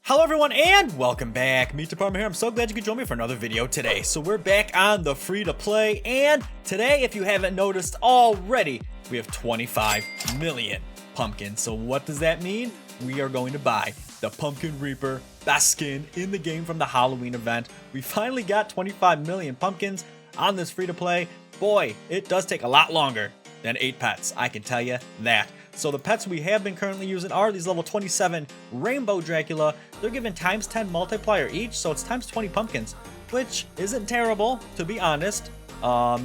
Hello everyone and welcome back. Meatdept here. I'm so glad you could join me for another video today. So we're back on the free to play, and today, if you haven't noticed already, we have 25 million pumpkins. So what does that mean? We are going to buy the Pumpkin Reaper, best skin in the game from the Halloween event. We finally got 25 million pumpkins on this free to play. Boy, it does take a lot longer than 8 pets, I can tell you that. So the pets we have been currently using are these level 27 Rainbow Dracula. They're given times 10 multiplier each, so it's times 20 pumpkins, which isn't terrible, to be honest.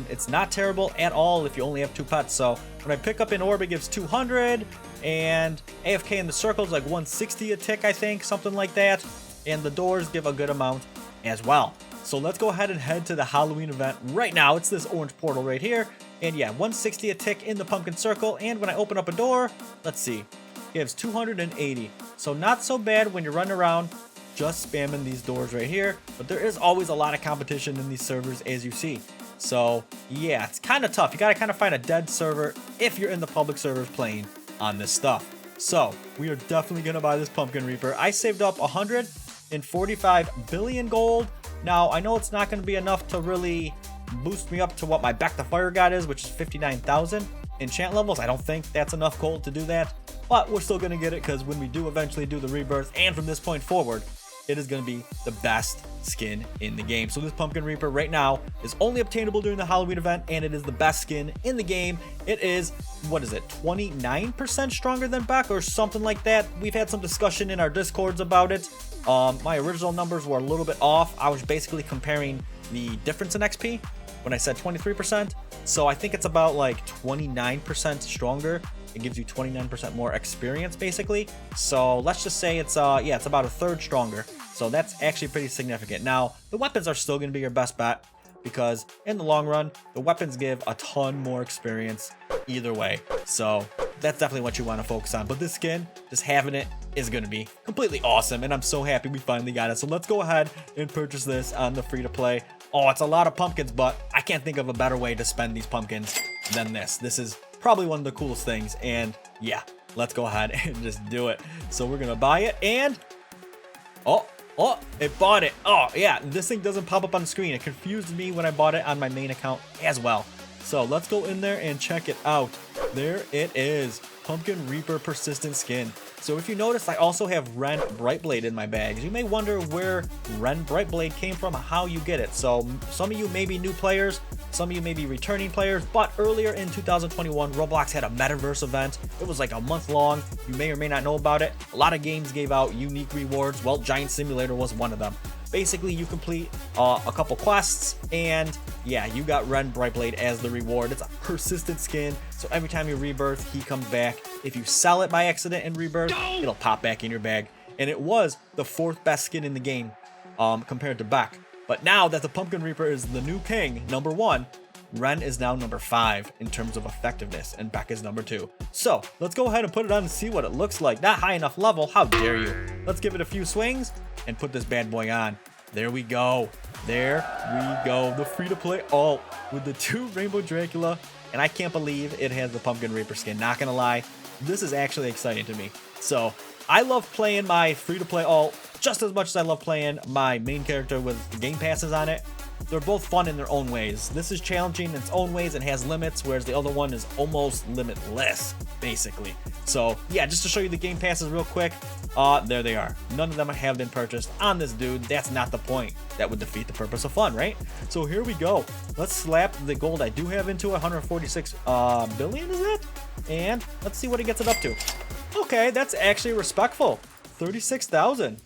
It's not terrible at all if you only have 2 pets. So when I pick up an orb, it gives 200, and AFK in the circle is like 160 a tick, I think, something like that. And the doors give a good amount as well. So let's go ahead and head to the Halloween event right now. It's this orange portal right here. And yeah, 160 a tick in the pumpkin circle. And when I open up a door, let's see, it gives 280. So not so bad when you're running around just spamming these doors right here. But there is always a lot of competition in these servers, as you see. So yeah, it's kind of tough. You got to kind of find a dead server if you're in the public servers playing on this stuff. So we are definitely going to buy this Pumpkin Reaper. I saved up 145 billion gold. Now, I know it's not going to be enough to really boost me up to what my Bec the Fire God is, which is 59,000 enchant levels. I don't think that's enough gold to do that, but we're still going to get it because when we do eventually do the rebirth, and from this point forward, it is going to be the best skin in the game. So this Pumpkin Reaper right now is only obtainable during the Halloween event, and it is the best skin in the game. It is, what is it, 29% stronger than Bec or something like that. We've had some discussion in our discords about it. My original numbers were a little bit off. I was basically comparing the difference in XP when I said 23%. So I think it's about like 29% stronger. It gives you 29% more experience basically. So let's just say it's yeah, it's about a third stronger. So that's actually pretty significant. Now, the weapons are still going to be your best bet because in the long run, the weapons give a ton more experience either way. So that's definitely what you want to focus on. But this skin, just having it, is going to be completely awesome. And I'm so happy we finally got it. So let's go ahead and purchase this on the free to play. Oh, it's a lot of pumpkins, but I can't think of a better way to spend these pumpkins than this. This is probably one of the coolest things. And yeah, let's go ahead and just do it. So we're going to buy it, and oh, it bought it. Oh yeah, this thing doesn't pop up on the screen. It confused me when I bought it on my main account as well. So let's go in there and check it out. There it is, Pumpkin Reaper persistent skin. So if you notice, I also have Ren Brightblade in my bags. You may wonder where Ren Brightblade came from, how you get it. So some of you may be new players, some of you may be returning players, but earlier in 2021, Roblox had a metaverse event. It was like a month long. You may or may not know about it. A lot of games gave out unique rewards. Well, Giant Simulator was one of them. Basically, you complete a couple quests, and yeah, you got Ren Brightblade as the reward. It's a persistent skin, so every time you rebirth, he comes back. If you sell it by accident in rebirth, it'll pop back in your bag. And it was the 4th best skin in the game compared to Bec. But now that the Pumpkin Reaper is the new king, number 1, Ren is now number 5 in terms of effectiveness, and Bec is number 2. So let's go ahead and put it on and see what it looks like. Not high enough level, how dare you. Let's give it a few swings and put this bad boy on. There we go. There we go. The free to play alt with the 2 Rainbow Dracula, and I can't believe it has the Pumpkin Reaper skin. Not gonna lie, this is actually exciting to me. So I love playing my free to play alt just as much as I love playing my main character with the game passes on it. They're both fun in their own ways. This is challenging in its own ways and has limits, whereas the other one is almost limitless, basically. So yeah, just to show you the game passes real quick, there they are. None of them have been purchased on this dude. That's not the point. That would defeat the purpose of fun, right? So here we go. Let's slap the gold I do have into 146 billion, is it? And let's see what it gets it up to. Okay, that's actually respectful. 36,000.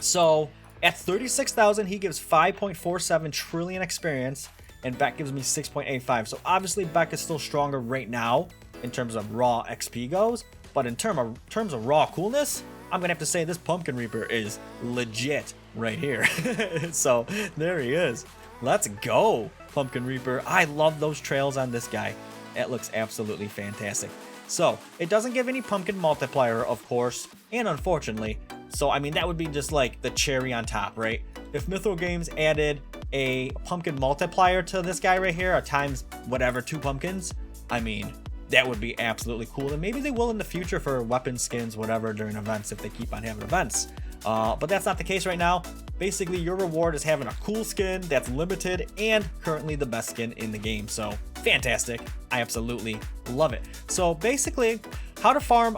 So at 36,000, he gives 5.47 trillion experience, and Bec gives me 6.85. So obviously, Bec is still stronger right now in terms of raw XP goes, but in terms of raw coolness, I'm gonna have to say this Pumpkin Reaper is legit right here. So there he is. Let's go, Pumpkin Reaper. I love those trails on this guy. It looks absolutely fantastic. So it doesn't give any pumpkin multiplier, of course, and unfortunately. So I mean, that would be just like the cherry on top, right? If Mytho Games added a pumpkin multiplier to this guy right here, or times whatever 2 pumpkins, I mean, that would be absolutely cool. And maybe they will in the future for weapon skins, whatever, during events, if they keep on having events. But that's not the case right now. Basically, your reward is having a cool skin that's limited and currently the best skin in the game. So fantastic. I absolutely love it. So basically, how to farm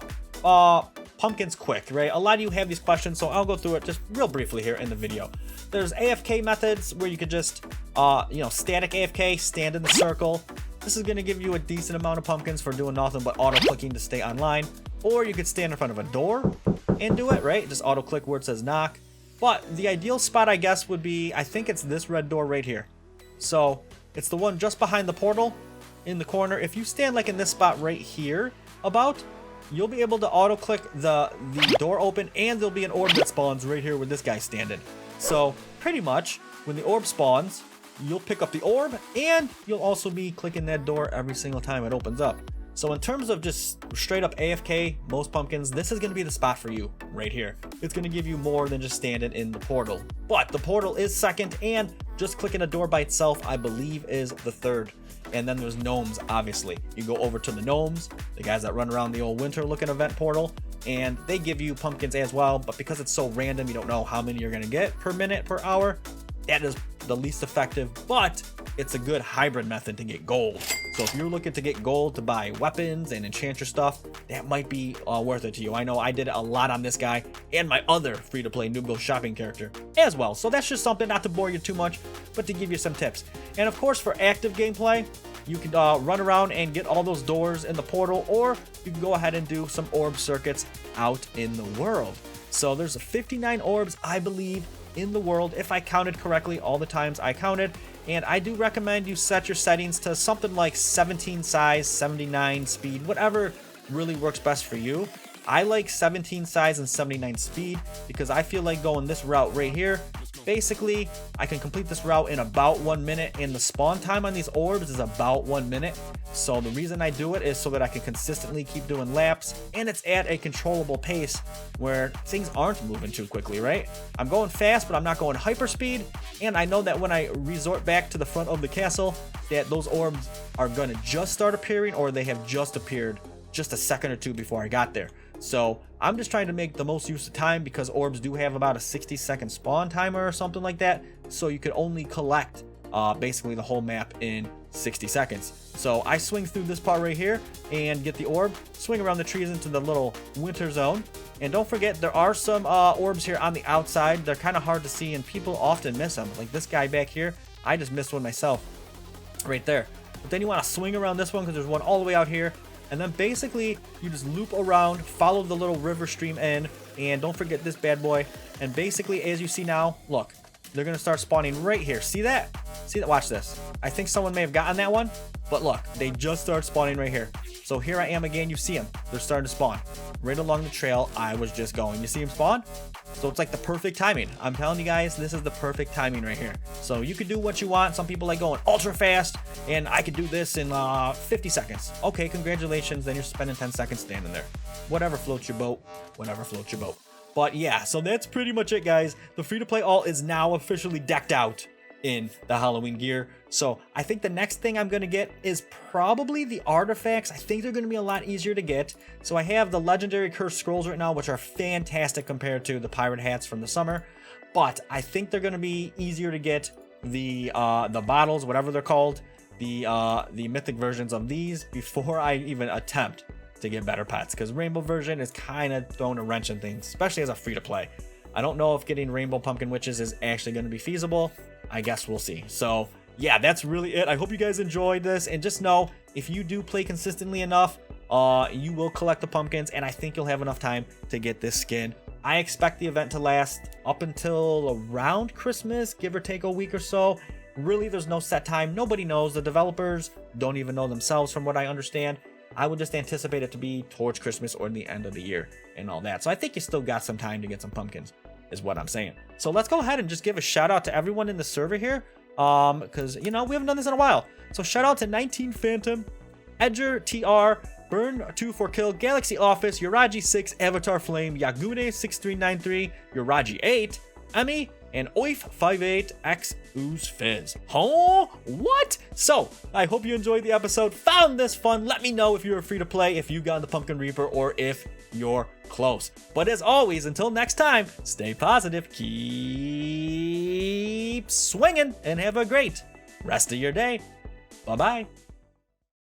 pumpkins quick, right? A lot of you have these questions, so I'll go through it just real briefly here in the video. There's AFK methods where you could just, static AFK, stand in the circle. This is going to give you a decent amount of pumpkins for doing nothing but auto-clicking to stay online. Or you could stand in front of a door and do it, right? Just auto-click where it says knock. But the ideal spot, I guess, would be, I think it's this red door right here. So it's the one just behind the portal in the corner. If you stand like in this spot right here you'll be able to auto-click the door open, and there'll be an orb that spawns right here where this guy's standing. So pretty much when the orb spawns, you'll pick up the orb, and you'll also be clicking that door every single time it opens up. So in terms of just straight up AFK, most pumpkins, this is going to be the spot for you right here. It's going to give you more than just standing in the portal. But the portal is second, and just clicking a door by itself, I believe, is the third. And then there's gnomes, obviously. You go over to the gnomes, the guys that run around the old winter looking event portal, and they give you pumpkins as well. But because it's so random, you don't know how many you're going to get per minute, per hour. That is the least effective, but it's a good hybrid method to get gold. So if you're looking to get gold to buy weapons and enchant your stuff, that might be worth it to you. I know I did it a lot on this guy and my other free-to-play Noob Go shopping character as well. So that's just something, not to bore you too much, but to give you some tips. And of course, for active gameplay, you can run around and get all those doors in the portal, or you can go ahead and do some orb circuits out in the world. So there's 59 orbs, I believe, in the world, if I counted correctly all the times I counted. And I do recommend you set your settings to something like 17 size, 79 speed, whatever really works best for you. I like 17 size and 79 speed because I feel like going this route right here. Basically, I can complete this route in about 1 minute, and the spawn time on these orbs is about 1 minute. So the reason I do it is so that I can consistently keep doing laps, and it's at a controllable pace where things aren't moving too quickly, right? I'm going fast, but I'm not going hyper speed, and I know that when I resort back to the front of the castle, that those orbs are going to just start appearing, or they have just appeared just a second or two before I got there. So I'm just trying to make the most use of time, because orbs do have about a 60-second spawn timer or something like that. So you could only collect basically the whole map in 60 seconds. So I swing through this part right here and get the orb, swing around the trees into the little winter zone. And don't forget, there are some orbs here on the outside. They're kind of hard to see, and people often miss them. Like this guy back here, I just missed one myself right there. But then you want to swing around this one, because there's one all the way out here. And then basically you just loop around, follow the little river stream in, and don't forget this bad boy. And basically, as you see now, look, they're gonna start spawning right here. See that? See that? Watch this. I think someone may have gotten that one, but look, they just start spawning right here. So here I am again. You see them. They're starting to spawn right along the trail I was just going. You see them spawn? So it's like the perfect timing. I'm telling you guys, this is the perfect timing right here. So you could do what you want. Some people like going ultra fast, and I could do this in 50 seconds. Okay, congratulations. Then you're spending 10 seconds standing there. Whatever floats your boat. Whatever floats your boat. But yeah, so that's pretty much it, guys. The free-to-play alt is now officially decked out in the Halloween gear. So I think the next thing I'm going to get is probably the artifacts. I think they're going to be a lot easier to get. So I have the legendary cursed scrolls right now, which are fantastic compared to the pirate hats from the summer. But I think they're going to be easier to get the bottles, whatever they're called, the mythic versions of these before I even attempt to get better pets, because rainbow version is kind of throwing a wrench in things, especially as a free-to-play. I don't know if getting rainbow pumpkin witches is actually going to be feasible. I guess we'll see. So yeah, that's really it. I hope you guys enjoyed this, and just know, if you do play consistently enough, you will collect the pumpkins, and I think you'll have enough time to get this skin. I expect the event to last up until around Christmas, give or take a week or so. Really, there's no set time. Nobody knows. The developers don't even know themselves, from what I understand. I would just anticipate it to be towards Christmas or the end of the year and all that. So I think you still got some time to get some pumpkins, is what I'm saying. So let's go ahead and just give a shout out to everyone in the server here, because, you know, we haven't done this in a while. So shout out to 19 Phantom, Edger TR, Burn24Kill, Galaxy Office, Yuraji6, Avatar Flame, Yagune6393, Yuraji8, Emmy, and oif58x ooze fizz. Huh? What? So, I hope you enjoyed the episode, found this fun. Let me know if you're free to play, if you got the Pumpkin Reaper, or if you're close. But as always, until next time, stay positive, keep swinging, and have a great rest of your day. Bye-bye.